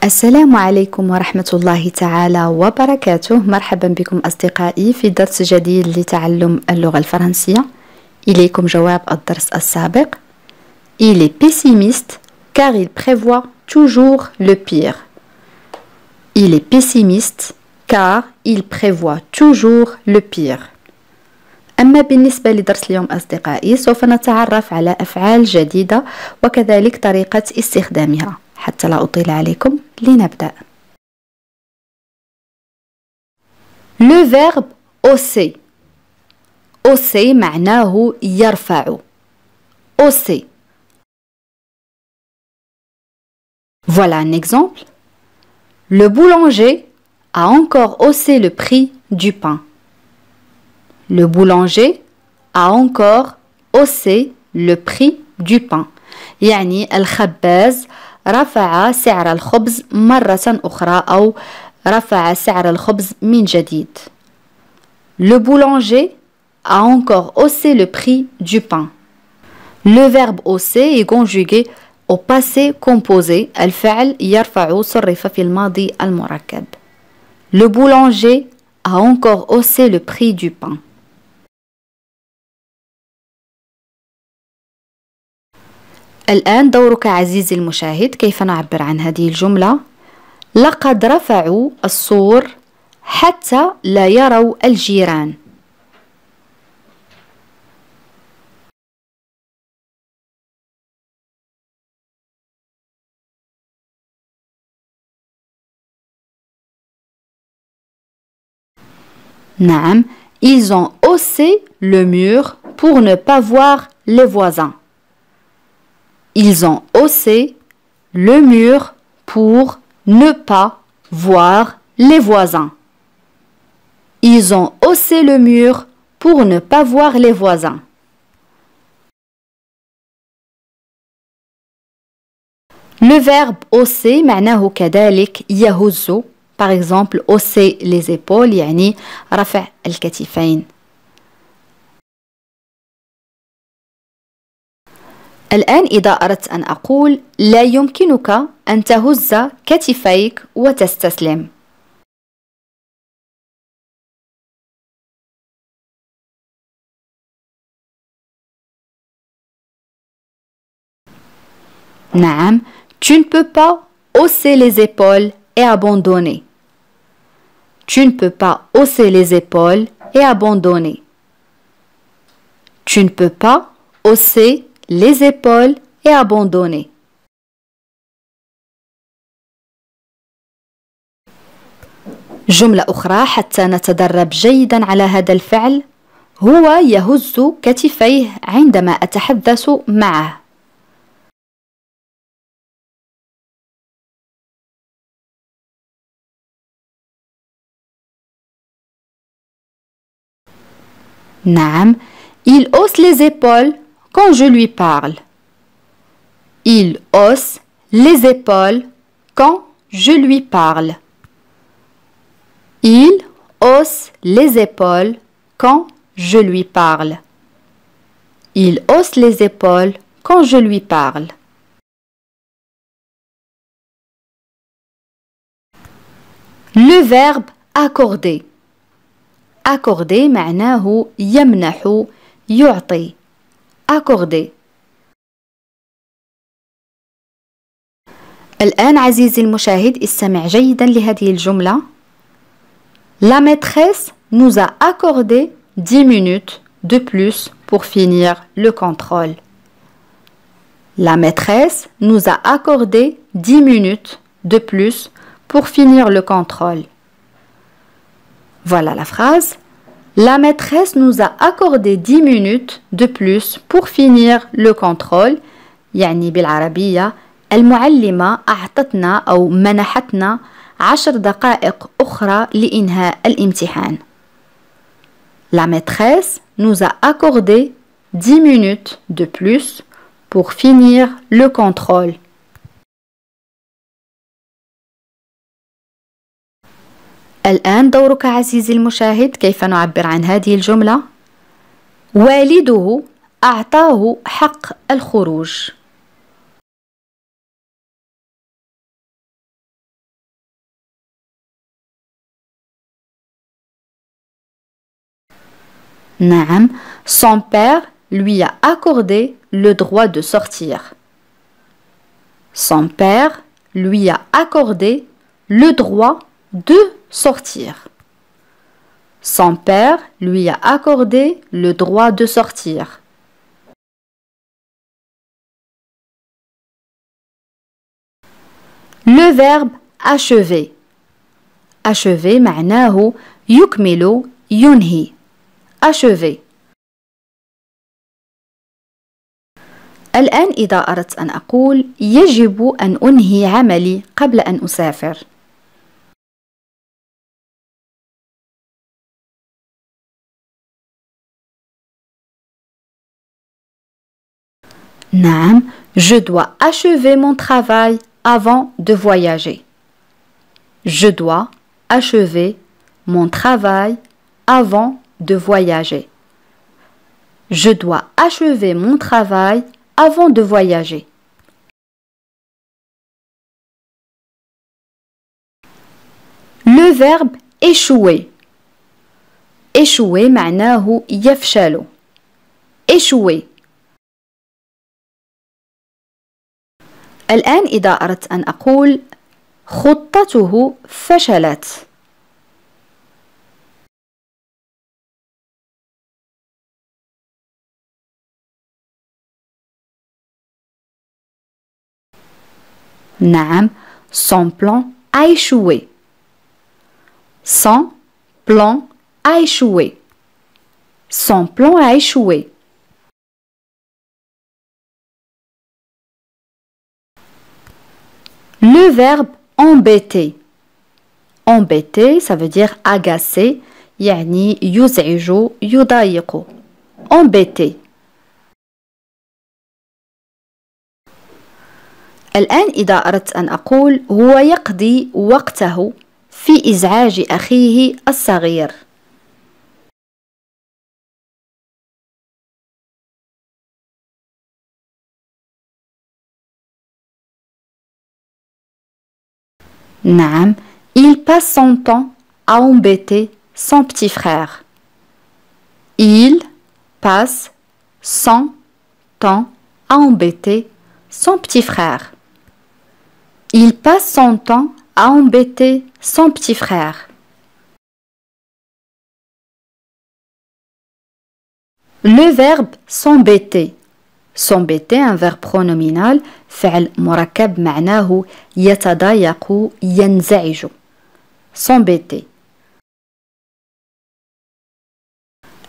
السلام عليكم ورحمة الله تعالى وبركاته. مرحبا بكم أصدقائي في درس جديد لتعلم اللغة الفرنسية. إليكم جواب الدرس السابق. Il est pessimiste car il prévoit toujours le pire. Il est pessimiste car il prévoit toujours le pire. أما بالنسبة لدرس اليوم أصدقائي سوف نتعرف على أفعال جديدة وكذلك طريقة استخدامها. حتى لا أطيل عليكم لنبدأ. Le verbe hausser. Hausser معناه يرفع. Hausser. Voilà un exemple. Le boulanger a encore haussé le prix du pain. Le boulanger a encore haussé le prix du pain. يعني الخباز رفع سعر الخبز مرة أخرى أو رفع سعر الخبز من جديد. Le boulanger a encore haussé le prix du pain. Le verbe hausser est conjugué au passé composé. الفعل يرفع صرف في الماضي المركب. Le boulanger a encore haussé le prix du pain. الآن دورك عزيزي المشاهد. كيف نعبر عن هذه الجملة؟ لقد رفعوا السور حتى لا يروا الجيران. نعم، ils ont haussé le mur pour ne pas voir les voisins. Ils ont haussé le mur pour ne pas voir les voisins. Ils ont haussé le mur pour ne pas voir les voisins. Le verbe hausser معناه كذلك يهز. Par exemple, hausser les épaules يعني رفع الكتفين. الآن إذا أردت أن أقول لا يمكنك أن تهز كتفيك وتستسلم. نعم، tu ne peux pas hausser les épaules et abandonner. Tu ne peux pas hausser les épaules et abandonner. Tu ne peux pas hausser les épaules et abandonner. جملة أخرى حتى نتدرب جيدا على هذا الفعل. هو يهز كتفيه عندما أتحدث معه. نعم، il hausse les épaules quand je lui parle. Il hausse les épaules quand je lui parle. Il hausse les épaules quand je lui parle. Il hausse les épaules quand je lui parle. Le verbe accorder. Accorder معناه يمنح يعطي. Accorder. الآن عزيزي المشاهد استمع جيدا لهذه الجملة. La maîtresse nous a accordé 10 minutes de plus pour finir le contrôle. La maîtresse nous a accordé 10 minutes de plus pour finir le contrôle. Voilà la phrase. La maîtresse nous a accordé 10 minutes de plus pour finir le contrôle. يعني بالعربية المعلمة أعطتنا أو منحتنا 10 دقائق أخرى لإنهاء الامتحان. La maîtresse nous a accordé 10 minutes de plus pour finir le contrôle. الآن دورك عزيزي المشاهد. كيف نعبر عن هذه الجملة؟ والده أعطاه حق الخروج. نعم. Son père lui a accordé le droit de sortir. Son père lui a accordé le droit de sortir. Son père lui a accordé le droit de sortir. Le verbe achever. Achever معناه يكمل ينهي. Achever. الآن إذا أردت أن أقول يجب أن أنهي عملي قبل أن أسافر. نعم. Je dois achever mon travail avant de voyager. Je dois achever mon travail avant de voyager. Je dois achever mon travail avant de voyager. Le verbe échouer. échouer معناه يفشل. échouer. الآن إذا أردت أن أقول خطته فشلت. نعم. Son plan a échoué. Son plan a échoué. Son plan a échoué. Le verbe embêter. Embêter, ça veut dire agacer. يعني يزعج يضايق. Embêter. الآن إذا أردت أن أقول هو يقضي وقته في إزعاج أخيه الصغير. نعم. Il passe son temps à embêter son petit frère. Il passe son temps à embêter son petit frère. Il passe son temps à embêter son petit frère. Le verbe s'embêter. S'embêter, un verbe pronominal, فعل مركب معناه يتضايق ينزعج. S'embêter.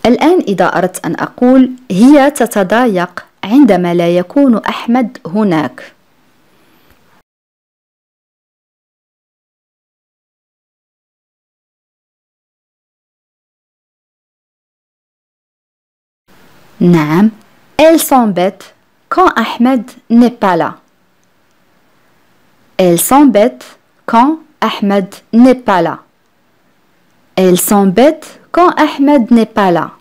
الآن إذا أردت أن أقول هي تتضايق عندما لا يكون أحمد هناك. نعم. Elle s'embête quand Ahmed n'est pas là. Elle s'embête quand Ahmed n'est pas là. Elle s'embête quand Ahmed n'est pas là.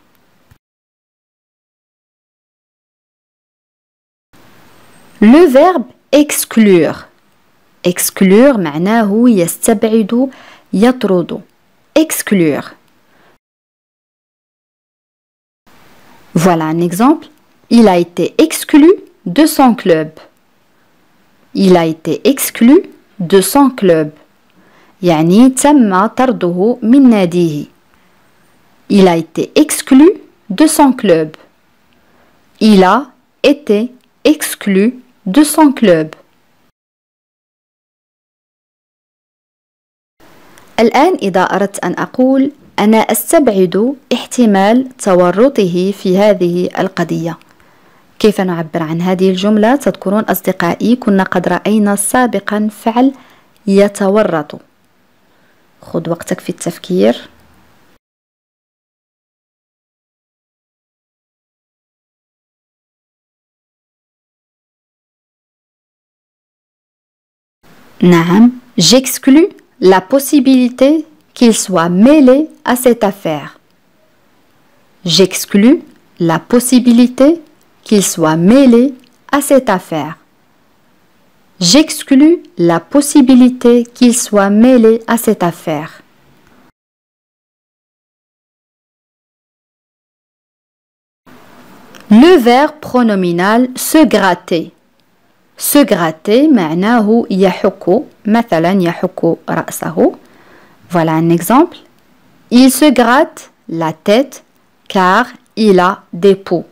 Le verbe exclure. Exclure معناه يستبعد يطرد. Exclure. Voilà un exemple. Il a été exclu de son club. Il a été exclu de son club. يعني تم طرده من ناديه. Il a été exclu de son club. Il a été exclu de son club. الآن إذا أردت أن أقول أنا أستبعد احتمال تورطه في هذه القضية. كيف نعبر عن هذه الجملة؟ تذكرون أصدقائي كنا قد رأينا سابقا فعل يتورط. خذ وقتك في التفكير. نعم. J'exclus la possibilité qu'il soit mêlé à cette affaire. J'exclus la possibilité qu'il soit mêlé à cette affaire. J'exclus la possibilité qu'il soit mêlé à cette affaire. Le verbe pronominal se gratter. Se gratter معناه يحك، مثلا يحك رأسه. Voilà un exemple. Il se gratte la tête car il a des poux.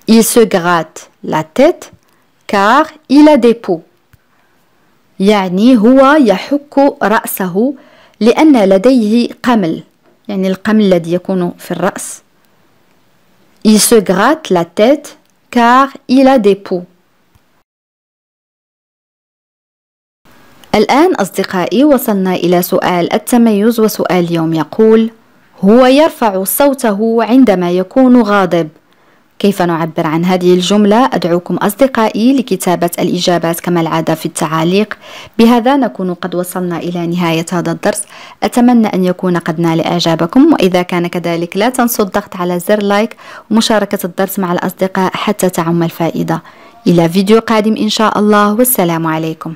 Il se gratte la tête car il a des poux. يعني هو يحك رأسه لأن لديه قمل، يعني القمل الذي يكون في الرأس. Il se gratte la tête car il a des poux. الآن أصدقائي وصلنا إلى سؤال التميز، وسؤال اليوم يقول: هو يرفع صوته عندما يكون غاضب. كيف نعبر عن هذه الجملة؟ أدعوكم أصدقائي لكتابة الإجابات كما العادة في التعاليق. بهذا نكون قد وصلنا إلى نهاية هذا الدرس. أتمنى أن يكون قد نال إعجابكم، وإذا كان كذلك لا تنسوا الضغط على زر لايك ومشاركة الدرس مع الأصدقاء حتى تعم الفائدة. إلى فيديو قادم إن شاء الله، والسلام عليكم.